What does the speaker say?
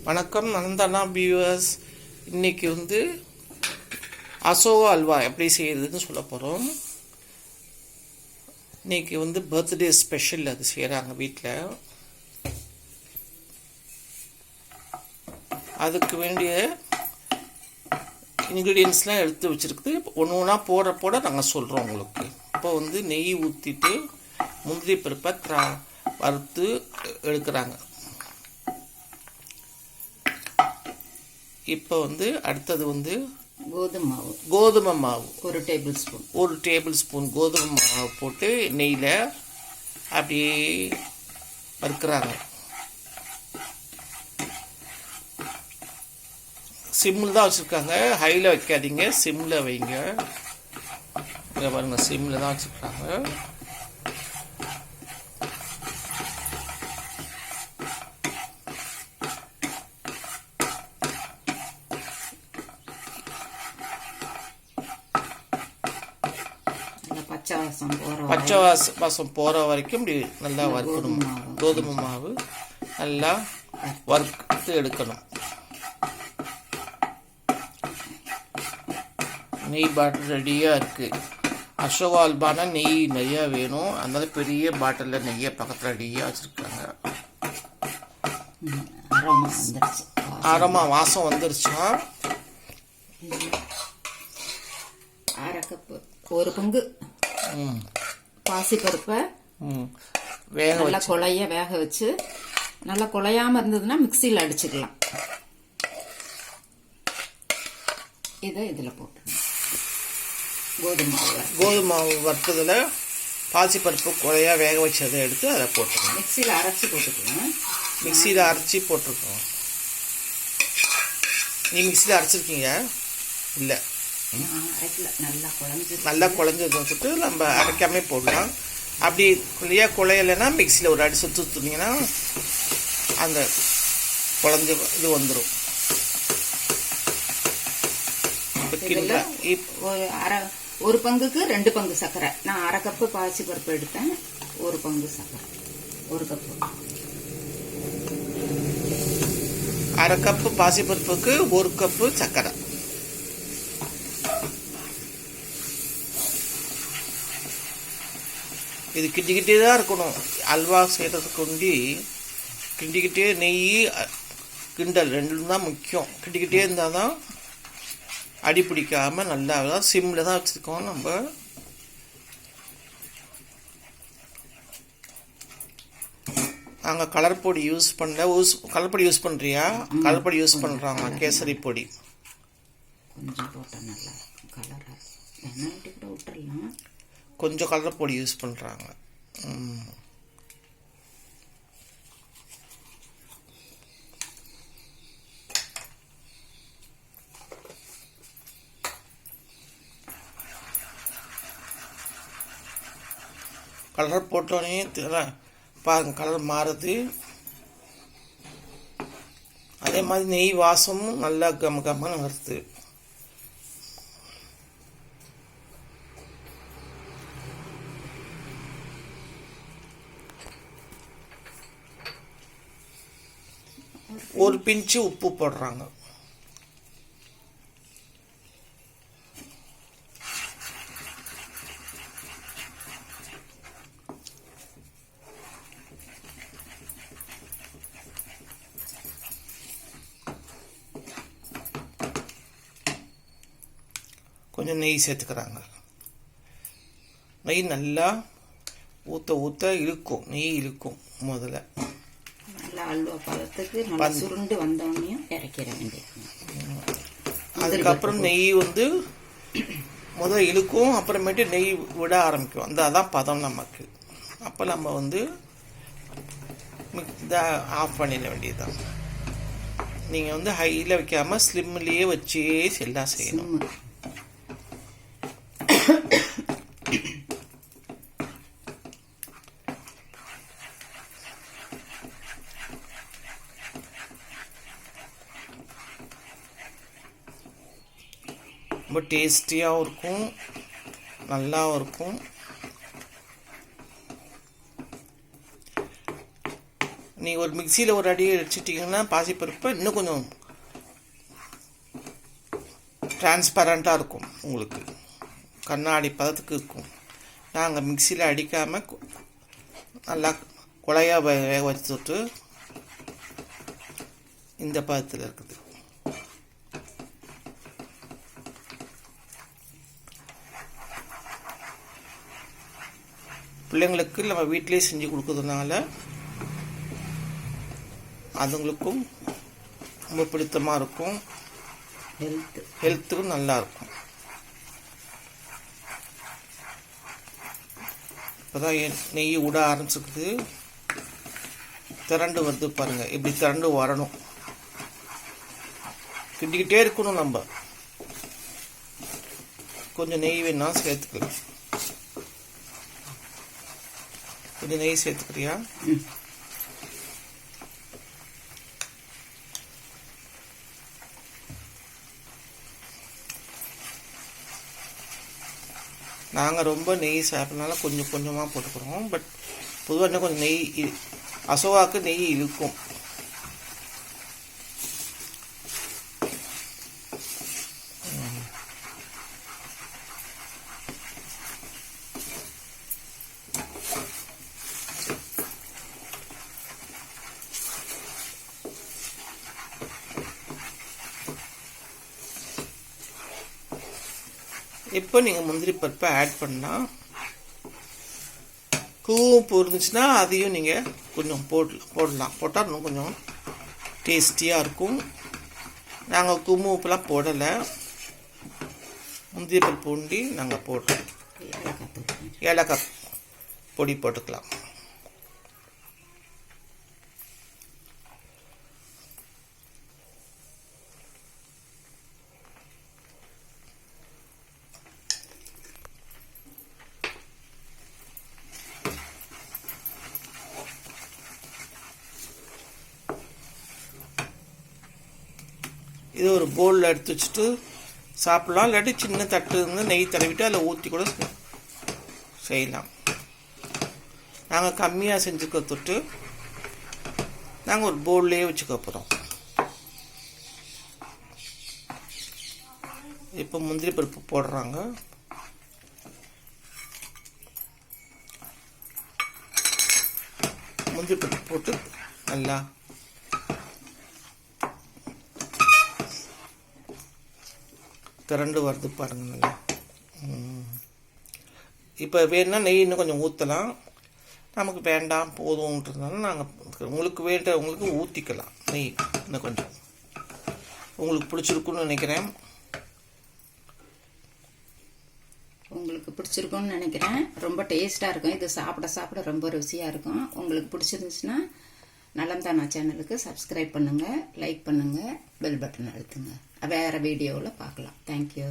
வணக்கம் நந்தனா வியூவர்ஸ். இன்றைக்கி வந்து அசோகா அல்வா எப்படி செய்கிறதுன்னு சொல்ல போகிறோம். இன்றைக்கி வந்து பர்த்டே ஸ்பெஷல் அது செய்கிறாங்க வீட்டில். அதுக்கு வேண்டிய இன்க்ரீடியன்ஸ்லாம் எடுத்து வச்சுருக்குது. ஒன்று ஒன்றா போட நாங்கள் சொல்கிறோம் உங்களுக்கு. இப்போ வந்து நெய் ஊற்றிட்டு முந்திரி பருப்பை வறுத்து எடுக்கிறாங்க. இப்போ வந்து அடுத்தது வந்து கோதுமை மாவு ஒரு டேபிள் ஸ்பூன் கோதுமை மாவு போட்டு நெய்யில் அப்படியே வறுக்கிறாங்க. சிம்மில் தான் வச்சுருக்காங்க, ஹையில் வைக்காதீங்க, சிம்மில் வைங்க. இங்கே பாருங்கள், சிம்மில் தான் வச்சுருக்காங்க. பச்சை வாசம் போகிற வரைக்கும் இப்படி நல்லா வறுக்கணும். கோதுமை மாவு நல்லா வறுத்து எடுக்கணும். நெய் பாட்டில் ரெடியாக இருக்குது. அசோகா அல்வானா நெய் நிறையா வேணும், அதனால பெரிய பாட்டிலில் நெய்யை பக்கத்தில் ரெடியாக வச்சுருக்காங்க. ஆரமாக வாசம் வந்துருச்சா? அரை கப்பு, ஒரு பங்கு பாசிப்பருப்பை நல்லா வேக வச்சு, நல்லா குழையாம இருந்ததுன்னா மிக்சியில் அடிச்சுக்கலாம். இதை இதில் போட்டு கோதுமை மாவு வறுத்ததில் பாசிப்பருப்பு குழையா வேக வச்சதை எடுத்து அதை போட்டுருக்கோம். மிக்சியில் அரைச்சி போட்டுக்கலாம். மிக்சியில் அரைச்சி போட்டிருக்கோம். நீ மிக்சியில் அரைச்சிருக்கீங்க? இல்லை, நல்லா குழஞ்சது வச்சுட்டு நம்ம அரைக்காமே போடலாம். அப்படி குழையலைன்னா மிக்சியில் ஒரு அடி சுற்றி ஊற்றுனீங்கன்னா அந்த குழஞ்ச இது வந்துடும். ஒரு பங்குக்கு 2 பங்கு சர்க்கரை. நான் அரை கப்பு பாசி பருப்பு எடுத்தேன், ஒரு பங்கு சர்க்கரை, ஒரு கப்பு. அரை கப்பு பாசி பருப்புக்கு 1 கப்பு சர்க்கரை. இது கிண்டிக்கிட்டே தான் இருக்கணும். அல்வா செய்கிறதுக்கு கொண்டு கிண்டிக்கிட்டே, நெய் கிண்டல் ரெண்டும் தான் முக்கியம். கிண்டிக்கிட்டே இருந்தால் தான் அடி பிடிக்காமல் நல்லா சிம்மில் தான் வச்சுருக்கோம் நம்ம. நாங்கள் கலர் பொடி யூஸ் கலர் பொடி யூஸ் பண்ணுறியா? கலர் பொடி யூஸ் பண்ணுறாங்க, கேசரி பொடி. கொஞ்சம் கலர் பொடி யூஸ் பண்ணுறாங்க. கலர் போட்டோன்னே பாருங்க, கலர் மாறுது. அதே மாதிரி நெய் வாசமும் நல்லா கம்மன்னு வருது. ஒரு பிஞ்சு உப்பு போடுறாங்க. கொஞ்சம் நெய் சேர்த்துக்கிறாங்க. நெய் நல்லா ஊற்ற இழுக்கும். நெய் இழுக்கும். முதல்ல அல்வா பதத்துக்கு சுருண்டு வந்தோடனே இறக்கிற வேண்டியது. அதுக்கப்புறம் நெய் வந்து முதல்ல இழுக்கும், அப்புறமேட்டு நெய் விட ஆரம்பிக்கும். அதான் பதம் நமக்கு. அப்போ நம்ம வந்து ஆஃப் பண்ணிட வேண்டியதுதான். நீங்கள் வந்து ஹையில் வைக்காமல் ஸ்லிம்லேயே வச்சே எல்லாம் செய்யணும். ரொம்ப டேஸ்டியாகவும் இருக்கும், நல்லாவும் இருக்கும். நீங்கள் ஒரு மிக்சியில் ஒரு அடி அடிச்சிட்டிங்கன்னா பாசிப்பருப்பை இன்னும் கொஞ்சம் டிரான்ஸ்பரண்ட்டாக இருக்கும், உங்களுக்கு கண்ணாடி பதத்துக்கு இருக்கும். நாங்கள் மிக்சியில் அடிக்காமல் நல்லா குழையாக வேக வச்சுட்டு இந்த பதத்தில் இருக்குது. பிள்ளைங்களுக்கு நம்ம வீட்டிலே செஞ்சு கொடுக்கறதுனால அதுங்களுக்கும் ரொம்ப பிடித்தமாக இருக்கும், ஹெல்த்துக்கும் நல்லா இருக்கும். இப்போதான் நெய் விட ஆரம்பிச்சுக்குது, திரண்டு வந்து பாருங்கள், இப்படி திரண்டு வரணும், கிண்டிக்கிட்டே இருக்கணும். நம்ம கொஞ்சம் நெய் வேணா சேர்த்துக்கலாம். கொஞ்சம் நெய் சேர்த்துக்கிறியா? நாங்கள் ரொம்ப நெய் சாப்பிட்றதுனால கொஞ்சம் கொஞ்சமாக போட்டுக்கிறோம். பட் பொதுவாக இன்னும் கொஞ்சம் நெய் அசோகாவுக்கு நெய் இருக்கும். இப்போ நீங்கள் முந்திரி பருப்பை ஆட் பண்ணால் கூப்பு இருந்துச்சுன்னா அதையும் நீங்கள் கொஞ்சம் போடலாம். போட்டால் இன்னும் கொஞ்சம் டேஸ்டியாக இருக்கும். நாங்கள் கும்மு உப்புலாம் போடலை, முந்திரி பருப்பு பூண்டி நாங்கள் போடுறோம். ஏலக்காய் பொடி போட்டுக்கலாம். இது ஒரு பவுலில் எடுத்து வச்சுட்டு சாப்பிட்லாம். இல்லாட்டி சின்ன தட்டு இருந்து நெய் தடவிட்டு அதில் ஊற்றி கூட செய்யலாம். நாங்கள் கம்மியாக செஞ்சுக்க தொட்டு நாங்கள் ஒரு பவுல்லையே வச்சுக்க போகிறோம். இப்போ முந்திரி பருப்பு போடுறாங்க. முந்திரி பருப்பு போட்டு நல்லா திரண்டு வருது பாருங்க நல்லா. இப்போ வேணுன்னா நெய் இன்னும் கொஞ்சம் ஊற்றலாம். நமக்கு வேண்டாம் போதும்ன்றதுனால நாங்கள் உங்களுக்கு வேண்டவங்களுக்கு ஊற்றிக்கலாம் நெய் இன்னும் கொஞ்சம். உங்களுக்கு பிடிச்சிருக்குன்னு நினைக்கிறேன். உங்களுக்கு பிடிச்சிருக்குன்னு நினைக்கிறேன். ரொம்ப டேஸ்ட்டாக இருக்கும். இது சாப்பிட சாப்பிட ரொம்ப ருசியாக இருக்கும். உங்களுக்கு பிடிச்சிருந்துச்சுன்னா நலம் தானா சேனலுக்கு சப்ஸ்கிரைப் பண்ணுங்கள், லைக் பண்ணுங்கள், பெல் பட்டன் அழுத்துங்க. வேறு வீடியோவில் பார்க்கலாம். தேங்க்யூ.